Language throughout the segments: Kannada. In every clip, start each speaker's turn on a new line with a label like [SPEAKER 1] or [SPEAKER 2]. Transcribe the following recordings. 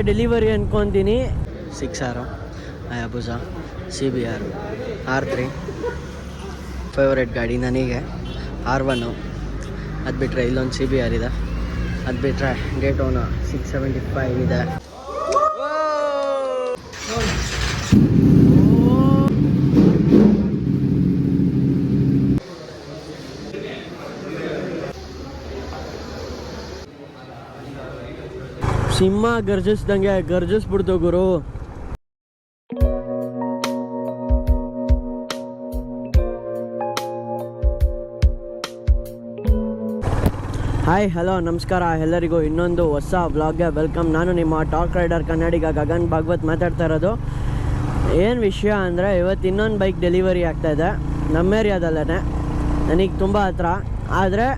[SPEAKER 1] ಡೆಲಿವರಿ ಅಂದ್ಕೊತೀನಿ. 6R Hayabusa CBR R3 favourite ಗಾಡಿ ನನಗೆ. R1 ಅದು ಬಿಟ್ಟರೆ ಇಲ್ಲೊಂದು CBR ಇದೆ. ಅದು ಬಿಟ್ಟರೆ ಡೇಟೋನ 675 ಇದೆ. ಸಿಂಹ ಗರ್ಜಿಸ್ದಂಗೆ ಗರ್ಜಿಸ್ಬಿಡ್ತು ಗುರು. ಹಾಯ್ ಹಲೋ ನಮಸ್ಕಾರ ಎಲ್ಲರಿಗೂ ಇನ್ನೊಂದು ಹೊಸ ವ್ಲಾಗ್ಗೆ ವೆಲ್ಕಮ್. ನಾನು ನಿಮ್ಮ ಟಾಕ್ ರೈಡರ್ ಕನ್ನಡಿಗ ಗಗನ್ ಭಾಗವತ್ ಮಾತಾಡ್ತಾ ಇರೋದು. ಏನು ವಿಷಯ ಅಂದರೆ ಇವತ್ತು ಇನ್ನೊಂದು ಬೈಕ್ ಡೆಲಿವರಿ ಆಗ್ತಾಯಿದೆ ನಮ್ಮ ಏರಿಯಾದಲ್ಲೇ. ನನಗೆ ತುಂಬ ಹತ್ರ, ಆದರೆ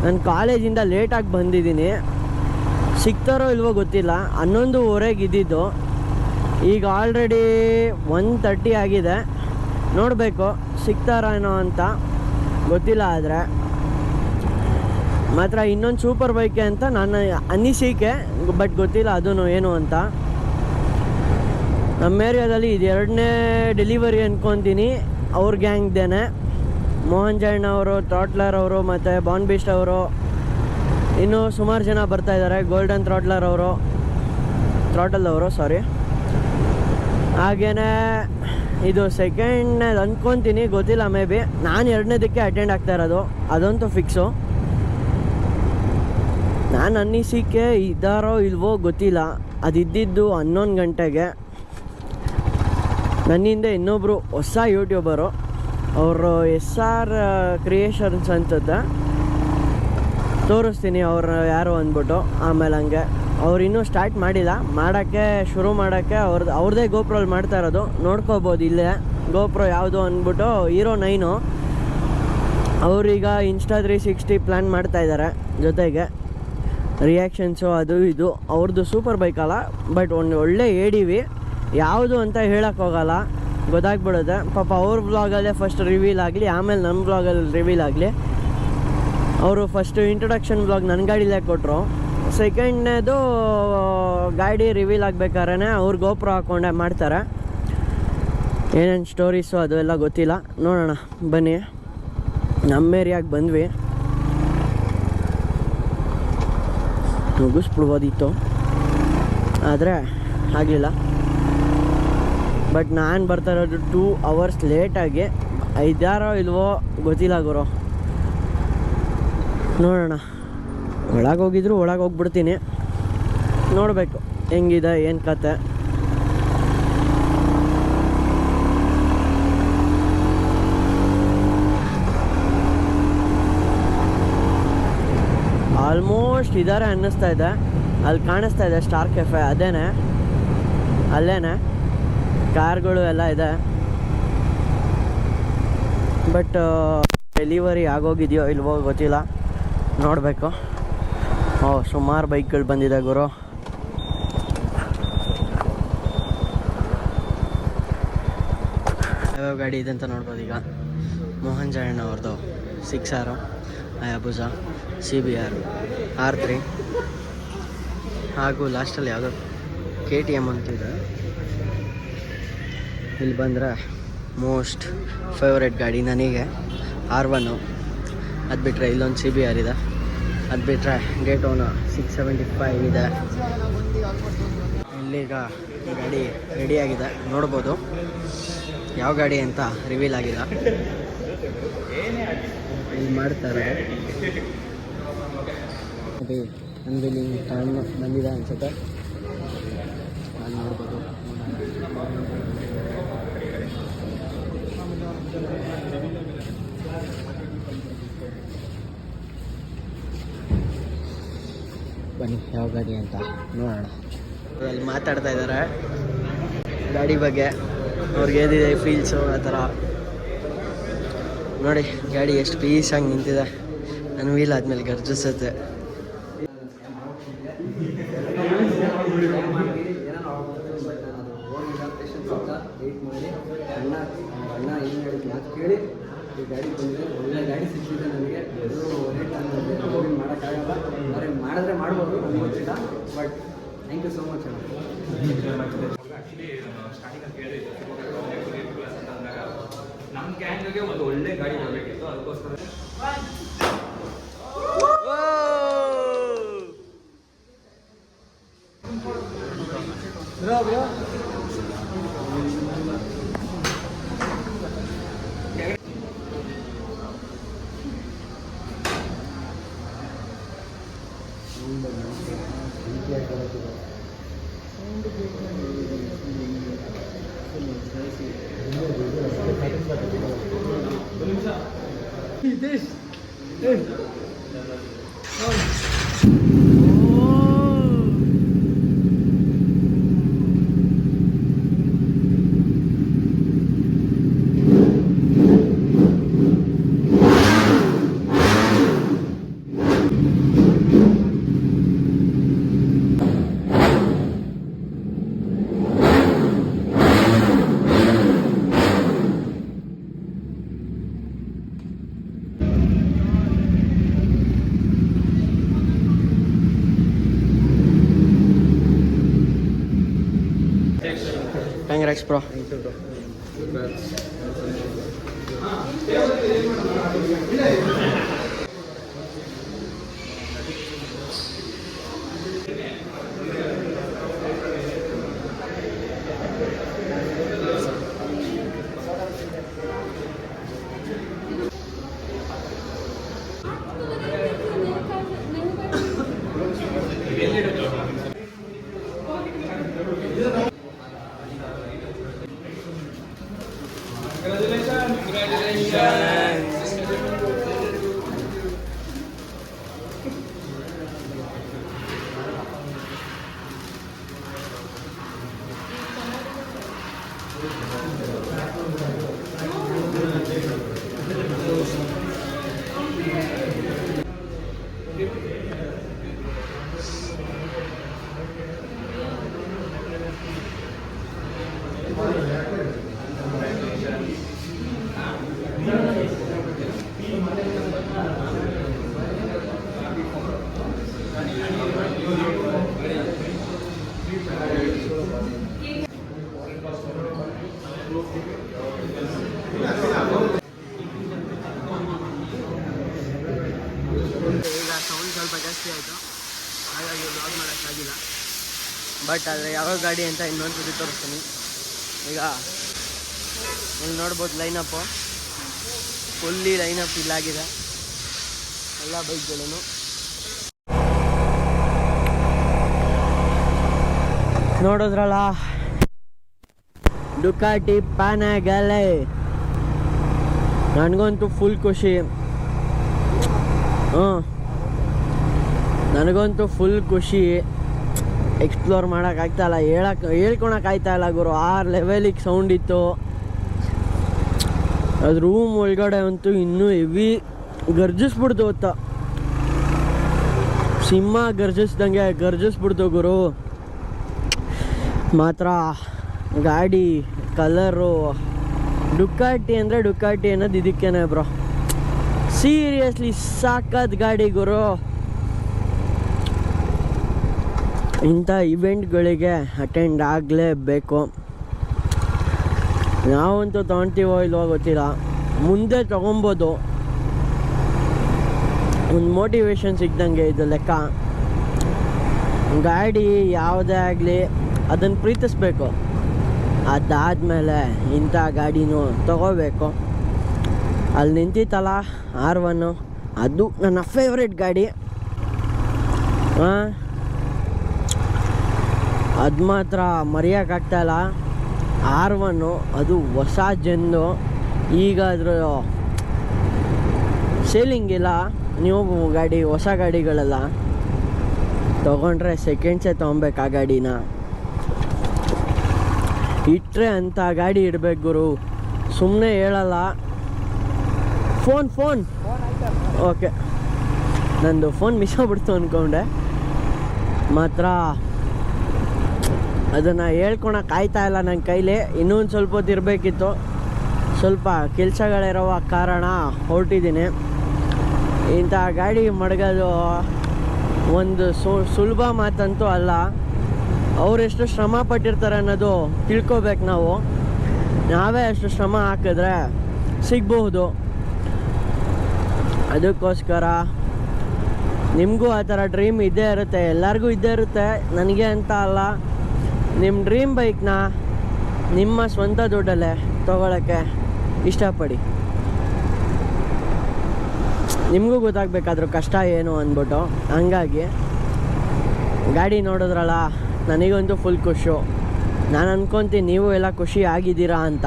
[SPEAKER 1] ನಾನು ಕಾಲೇಜಿಂದ ಲೇಟಾಗಿ ಬಂದಿದ್ದೀನಿ. ಸಿಗ್ತಾರೋ ಇಲ್ವೋ ಗೊತ್ತಿಲ್ಲ. 11:15 ಇದ್ದಿದ್ದು, ಈಗ ಆಲ್ರೆಡಿ 1:30 ಆಗಿದೆ. ನೋಡಬೇಕು ಸಿಗ್ತಾರೇನೋ ಅಂತ, ಗೊತ್ತಿಲ್ಲ. ಆದರೆ ಮಾತ್ರ ಇನ್ನೊಂದು ಸೂಪರ್ ಬೈಕೆ ಅಂತ ನನ್ನ ಅನಿಸಿಕೆ, ಬಟ್ ಗೊತ್ತಿಲ್ಲ ಅದೂ ಏನು ಅಂತ. ನಮ್ಮ ಏರಿಯಾದಲ್ಲಿ ಇದು 2ನೇ ಡೆಲಿವರಿ ಅಂದ್ಕೊತೀನಿ. ಅವ್ರ ಗ್ಯಾಂಗ್ದೇನೆ ಮೋಹನ್ ಜೈನ್ ಅವರು, ಥ್ರಾಟ್ಲರ್ ಅವರು ಮತ್ತು ಬಾನ್ ಬೀಸ್ಟ್ ಅವರು, ಇನ್ನೂ ಸುಮಾರು ಜನ ಬರ್ತಾಯಿದ್ದಾರೆ. ಗೋಲ್ಡನ್ ಥ್ರಾಟಲ್ ಅವರು ಸಾರಿ. ಹಾಗೇ ಇದು ಸೆಕೆಂಡ್ನೇದು ಅಂದ್ಕೊತೀನಿ, ಗೊತ್ತಿಲ್ಲ. ಮೇ ಬಿ ನಾನು 2ನೇದಕ್ಕೆ ಅಟೆಂಡ್ ಆಗ್ತಾ ಇರೋದು, ಅದಂತೂ ಫಿಕ್ಸು. ನಾನು ಅನ್ನಿಸಿಕೆ ಇದ್ದಾರೋ ಇಲ್ವೋ ಗೊತ್ತಿಲ್ಲ. ಅದಿದ್ದಿದ್ದು 11 ಗಂಟೆಗೆ. ನನ್ನಿಂದ ಇನ್ನೊಬ್ಬರು ಹೊಸ ಯೂಟ್ಯೂಬರು, ಅವರು SR ಕ್ರಿಯೇಷನ್ಸ್ ಅನ್ಸುತ್ತೆ, ತೋರಿಸ್ತೀನಿ ಅವ್ರು ಯಾರು ಅಂದ್ಬಿಟ್ಟು. ಆಮೇಲೆ ಹಂಗೆ ಅವ್ರು ಇನ್ನೂ ಸ್ಟಾರ್ಟ್ ಮಾಡಿಲ್ಲ, ಶುರು ಮಾಡೋಕ್ಕೆ ಅವ್ರದ್ದೇ ಗೋಪ್ರೋಲ್ಲಿ ಮಾಡ್ತಾ ಇರೋದು. ನೋಡ್ಕೋಬೋದು ಇಲ್ಲೇ ಗೋಪ್ರೋ ಯಾವುದು ಅಂದ್ಬಿಟ್ಟು, Hero 9. ಅವ್ರೀಗ Insta 360 ಪ್ಲ್ಯಾನ್ ಮಾಡ್ತಾಯಿದ್ದಾರೆ. ಜೊತೆಗೆ ರಿಯಾಕ್ಷನ್ಸು ಅದು ಇದು. ಅವ್ರದ್ದು ಸೂಪರ್ ಬೈಕ್ ಅಲ್ಲ, ಬಟ್ ಒಂದು ಒಳ್ಳೆ ADV. ಯಾವುದು ಅಂತ ಹೇಳೋಕ್ಕೋಗಲ್ಲ, ಗೊತ್ತಾಗ್ಬಿಡುತ್ತೆ. ಪಾಪ ಅವ್ರ ವ್ಲಾಗಲ್ಲೇ ಫಸ್ಟ್ ರಿವೀಲ್ ಆಗಲಿ, ಆಮೇಲೆ ನಮ್ಮ ವ್ಲಾಗಲ್ಲಿ ರಿವೀಲ್ ಆಗಲಿ. ಅವರು ಫಸ್ಟು ಇಂಟ್ರೊಡಕ್ಷನ್ ವ್ಲಾಗ್ ನನ್ನ ಗಾಡಿಲೇ ಕೊಟ್ಟರು. ಸೆಕೆಂಡ್ನೇದು ಗಾಡಿ ರಿವೀಲ್ ಆಗಬೇಕಾದ್ರೆ ಅವ್ರು ಗೋಪ್ರೋ ಹಾಕ್ಕೊಂಡೆ ಮಾಡ್ತಾರೆ. ಏನೇನು ಸ್ಟೋರೀಸು ಅದು ಎಲ್ಲ ಗೊತ್ತಿಲ್ಲ, ನೋಡೋಣ ಬನ್ನಿ. ನಮ್ಮ ಏರಿಯಾಗೆ ಬಂದ್ವಿ, ಮುಗಿಸ್ಬಿಡ್ಬೋದಿತ್ತು, ಆದರೆ ಆಗಲಿಲ್ಲ. ಬಟ್ ನಾನು ಬರ್ತಾ ಇರೋದು 2 hours ಲೇಟಾಗಿ. ಇದ್ದಾರೋ ಇಲ್ವೋ ಗೊತ್ತಿಲ್ಲ ಗುರು, ನೋಡೋಣ. ಒಳಗೆ ಹೋಗ್ಬಿಡ್ತೀನಿ, ನೋಡಬೇಕು ಹೆಂಗಿದೆ ಏನು ಕತೆ. ಆಲ್ಮೋಸ್ಟ್ ಇದ್ದಾರೆ ಅನ್ನಿಸ್ತಾ ಇದೆ. ಅಲ್ಲಿ ಕಾಣಿಸ್ತಾ ಇದೆ ಸ್ಟಾರ್ ಕೆಫೆ, ಅಲ್ಲೇನೆ ಕಾರ್ಗಳು ಎಲ್ಲ ಇದೆ. ಬಟ್ ಡೆಲಿವರಿ ಆಗೋಗಿದೆಯೋ ಇಲ್ವೋ ಗೊತ್ತಿಲ್ಲ, ನೋಡಬೇಕು. ಸುಮಾರು ಬೈಕ್ಗಳು ಬಂದಿದೆ ಗುರು. ಯಾವ ಗಾಡಿ ಇದೆ ಅಂತ ನೋಡ್ಬೋದು. ಈಗ ಮೋಹನ್ ಜೈನ್ ಅವ್ರದ್ದು 6R ಹಯಾಬುಸಾ CBR R3, ಹಾಗೂ ಲಾಸ್ಟಲ್ಲಿ ಯಾವುದೋ KTM ಅಂತಿದೆ. ಇಲ್ಲಿ ಬಂದರೆ ಮೋಸ್ಟ್ ಫೇವ್ರೇಟ್ ಗಾಡಿ ನನಗೆ R1. ಅದು ಬಿಟ್ಟರೆ ಇಲ್ಲೊಂದು CBR ಇದೆ. ಅದು ಬಿಟ್ಟರೆ ಡೇಟೋನ 675 ಇದೆ. ಇಲ್ಲೀಗ ಗಾಡಿ ರೆಡಿಯಾಗಿದೆ, ನೋಡ್ಬೋದು. ಯಾವ ಗಾಡಿ ಅಂತ ರಿವೀಲ್ ಆಗಿಲ್ಲ, ಇಲ್ಲಿ ಮಾಡ್ತಾರೆ. ಅದೇ ಅನ್ವೀಲಿಂಗ್ ಟೈಮ್ ಬಂದಿದೆ ಅನ್ಸುತ್ತೆ, ಅಲ್ಲಿ ನೋಡ್ಬೋದು. ಬನ್ನಿ ಯಾವ ಗಾಡಿ ಅಂತ ನೋಡೋಣ. ಅಲ್ಲಿ ಮಾತಾಡ್ತಾ ಇದ್ದಾರೆ ಗಾಡಿ ಬಗ್ಗೆ, ಅವ್ರಿಗೆ ಏನಿದೆ ಫೀಲ್ಸು ಆ ಥರ. ನೋಡಿ ಗಾಡಿ ಎಷ್ಟು ಪೀಸಾಗಿ ನಿಂತಿದೆ. ನನ್ನ ವೀಲ್ ಆದಮೇಲೆ ಗರ್ಜಿಸುತ್ತೆ.
[SPEAKER 2] ಈ ಗಾಡಿ ಬಂದರೆ ಒಳ್ಳೆ ಗಾಡಿ ಸಿಕ್ಕಿದೆ ನನಗೆ. ಅದು ರೇಟ್ ಮಾಡೋಕ್ಕಾಗಲ್ಲ, ಅವ್ರಿಗೆ ಮಾಡಿದ್ರೆ ಮಾಡ್ಬೋದು, ನನಗೆ ಗೊತ್ತಿಲ್ಲ. But thank you so much ಅಣ್ಣ.
[SPEAKER 3] ಆ್ಯಕ್ಚುಲಿ ಸ್ಟಾರ್ಟಿಂಗ್ ಕೇಳಿದೆ ಅಂದಾಗ ನಮ್ಮ ಗ್ಯಾಂಗ್ಗೆ ಒಂದು ಒಳ್ಳೆ ಗಾಡಿ ಬರಬೇಕಿತ್ತು, ಅದಕ್ಕೋಸ್ಕರ
[SPEAKER 1] Congrats, bro. ಈಗ ಸೌಂಡ್ ಸ್ವಲ್ಪ ಜಾಸ್ತಿ ಆಯಿತು, ಹಾಗಾಗಿ ಬ್ಲಾಗ್ ಮಾಡೋಕ್ಕಾಗಿಲ್ಲ. ಬಟ್ ಆದರೆ ಯಾವ ಗಾಡಿ ಅಂತ ಇನ್ನೊಂದು ಸತಿ ತೋರಿಸ್ತೀನಿ. ಈಗ ಇಲ್ಲಿ ನೋಡ್ಬೋದು ಲೈನಪ್ಪು, ಫುಲ್ಲಿ ಲೈನಪ್ ಇಲ್ಲಾಗಿದೆ ಎಲ್ಲ ಬೈಕ್ಗಳೂ. ನೋಡಿದ್ರಲ್ಲ ಡುಕಾಟಿ ಪ್ಯಾನಗಲೆ, ನನಗಂತೂ ಫುಲ್ ಖುಷಿ. ನನಗಂತೂ ಫುಲ್ ಖುಷಿ. ಎಕ್ಸ್ಪ್ಲೋರ್ ಮಾಡೋಕ್ಕಾಗ್ತಾಯಿಲ್ಲ, ಹೇಳ್ಕೊಳಕ್ಕಾಗ್ತಾಯಿಲ್ಲ ಗುರು. ಆ ಲೆವೆಲಿಗೆ ಸೌಂಡ್ ಇತ್ತು. ಅದು ರೂಮ್ ಒಳಗಡೆ ಅಂತೂ ಇನ್ನೂ ಹೆವಿ ಗರ್ಜಿಸ್ಬಿಡ್ತು ಗೊತ್ತಾ, ಸಿಂಹ ಗರ್ಜಿಸ್ದಂಗೆ ಗರ್ಜಿಸ್ಬಿಡ್ತು ಗುರು. ಮಾತ್ರ ಗಾಡಿ ಕಲರು ಡುಕಾಟಿ ಅಂದರೆ ಡುಕಾಟಿ ಅನ್ನೋದು ಇದಕ್ಕೇನೆ ಬ್ರೋ. ಸೀರಿಯಸ್ಲಿ ಸಾಕಾದ ಗಾಡಿ ಗುರು. ಇಂಥ ಇವೆಂಟ್ಗಳಿಗೆ ಅಟೆಂಡ್ ಆಗಲೇಬೇಕು. ನಾವಂತೂ ತೊಗೊತೀವೋ ಇಲ್ವೋ ಗೊತ್ತಿಲ್ಲ, ಮುಂದೆ ತೊಗೊಬೋದು. ಒಂದು ಮೋಟಿವೇಶನ್ ಸಿಗ್ದಂಗೆ ಇದು ಲೆಕ್ಕ. ಗಾಡಿ ಯಾವುದೇ ಆಗಲಿ ಅದನ್ನು ಪ್ರೀತಿಸ್ಬೇಕು, ಅದಾದಮೇಲೆ ಇಂಥ ಗಾಡಿನೂ ತಗೋಬೇಕು. ಅಲ್ಲಿ ನಿಂತಿತ್ತಲ್ಲ R1, ಅದು ನನ್ನ ಫೇವ್ರೆಟ್ ಗಾಡಿ. ಅದು ಮಾತ್ರ ಮರೆಯೋಕ್ಕಾಗ್ತಾಯಿಲ್ಲ. R1 ಅದು ಹೊಸ ಜೆನ್ನು. ಈಗ ಅದ್ರ ಸೇಲಿಂಗ್ ಇಲ್ಲ. ನೀವು ಗಾಡಿ ಹೊಸ ಗಾಡಿಗಳೆಲ್ಲ ತೊಗೊಂಡ್ರೆ ಸೆಕೆಂಡ್ಸೇ ತೊಗೊಬೇಕು. ಆ ಗಾಡಿನ ಇಟ್ಟರೆ ಅಂಥ ಗಾಡಿ ಇಡಬೇಕು ಗುರು, ಸುಮ್ಮನೆ ಹೇಳಲ್ಲ. ಫೋನ್ ಓಕೆ, ನಂದು ಫೋನ್ ಮಿಸ್ ಆಗ್ಬಿಡ್ತು ಅಂದ್ಕೊಂಡೆ. ಮಾತ್ರ ಅದನ್ನು ಹೇಳ್ಕೊಳಕ್ಕೆ ಆಯ್ತಾಯಿಲ್ಲ ನನ್ನ ಕೈಲಿ. ಇನ್ನೊಂದು ಸ್ವಲ್ಪ ಹೊತ್ತು ಇರಬೇಕಿತ್ತು, ಸ್ವಲ್ಪ ಕೆಲಸಗಳಿರೋ ಕಾರಣ ಹೊರಟಿದ್ದೀನಿ. ಇಂಥ ಗಾಡಿ ಮಡಗೋದು ಒಂದು ಸುಲಭ ಮಾತಂತೂ ಅಲ್ಲ. ಅವ್ರು ಎಷ್ಟು ಶ್ರಮ ಪಟ್ಟಿರ್ತಾರೆ ಅನ್ನೋದು ತಿಳ್ಕೊಬೇಕು ನಾವು. ನಾವೇ ಅಷ್ಟು ಶ್ರಮ ಹಾಕಿದ್ರೆ ಸಿಗ್ಬಹುದು. ಅದಕ್ಕೋಸ್ಕರ ನಿಮಗೂ ಆ ಥರ ಡ್ರೀಮ್ ಇದ್ದೇ ಇರುತ್ತೆ, ಎಲ್ಲರಿಗೂ ಇದ್ದೇ ಇರುತ್ತೆ, ನನಗೆ ಅಂತ ಅಲ್ಲ. ನಿಮ್ಮ ಡ್ರೀಮ್ ಬೈಕ್ನ ನಿಮ್ಮ ಸ್ವಂತ ದುಡ್ಡಲ್ಲೇ ತೊಗೊಳಕ್ಕೆ ಇಷ್ಟಪಡಿ. ನಿಮಗೂ ಗೊತ್ತಾಗಬೇಕಾದ್ರೂ ಕಷ್ಟ ಏನು ಅಂದ್ಬಿಟ್ಟು. ಹಂಗಾಗಿ ಗಾಡಿ ನೋಡಿದ್ರಲ್ಲ, ನನಗಂತೂ ಫುಲ್ ಖುಷು. ನಾನು ಅನ್ಕೊತೀನಿ ನೀವು ಎಲ್ಲ ಖುಷಿ ಆಗಿದ್ದೀರಾ ಅಂತ.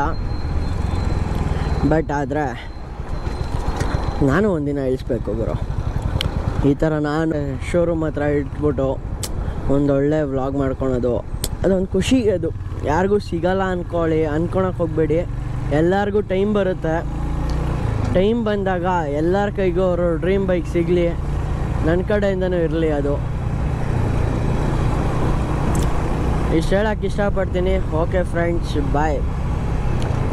[SPEAKER 1] ಬಟ್ ಆದರೆ ನಾನು ಒಂದಿನ ಇಳಿಸ್ಬೇಕು ಗುರು. ಈ ಥರ ನಾನು ಶೋರೂಮ್ ಹತ್ರ ಇಟ್ಬಿಟ್ಟು ಒಂದೊಳ್ಳೆ ವ್ಲಾಗ್ ಮಾಡ್ಕೊಳೋದು ಅದೊಂದು ಖುಷಿ. ಅದು ಯಾರಿಗೂ ಸಿಗಲ್ಲ ಅನ್ಕೊಳಕ್ಕೆ ಹೋಗಬೇಡಿ. ಎಲ್ಲರಿಗೂ ಟೈಮ್ ಬರುತ್ತೆ. ಟೈಮ್ ಬಂದಾಗ ಎಲ್ಲರ ಕೈಗೂ ಅವರು ಡ್ರೀಮ್ ಬೈಕ್ ಸಿಗಲಿ, ನನ್ನ ಕಡೆಯಿಂದನೂ ಇರಲಿ. ಅದು ಇಷ್ಟು ಹೇಳೋಕ್ಕೆ ಇಷ್ಟಪಡ್ತೀನಿ. ಓಕೆ ಫ್ರೆಂಡ್ಸ್, ಬಾಯ್.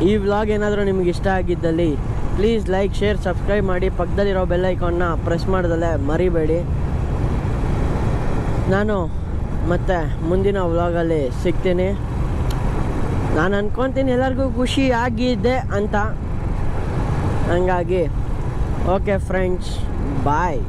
[SPEAKER 1] ಈ ವ್ಲಾಗ್ ಏನಾದರೂ ನಿಮ್ಗೆ ಇಷ್ಟ ಆಗಿದ್ದಲ್ಲಿ ಪ್ಲೀಸ್ ಲೈಕ್, ಶೇರ್, ಸಬ್ಸ್ಕ್ರೈಬ್ ಮಾಡಿ. ಪಕ್ಕದಲ್ಲಿರೋ ಬೆಲ್ ಐಕಾನ್ನ ಪ್ರೆಸ್ ಮಾಡ್ದಲ್ಲೇ ಮರಿಬೇಡಿ. ನಾನು ಮತ್ತೆ ಮುಂದಿನ ವ್ಲಾಗಲ್ಲಿ ಸಿಗ್ತೀನಿ. ನಾನು ಅನ್ಕೊತೀನಿ ಎಲ್ಲರಿಗೂ ಖುಷಿ ಆಗಿದೆ ಅಂತ. ಹಂಗಾಗಿ ಓಕೆ ಫ್ರೆಂಡ್ಸ್, ಬಾಯ್.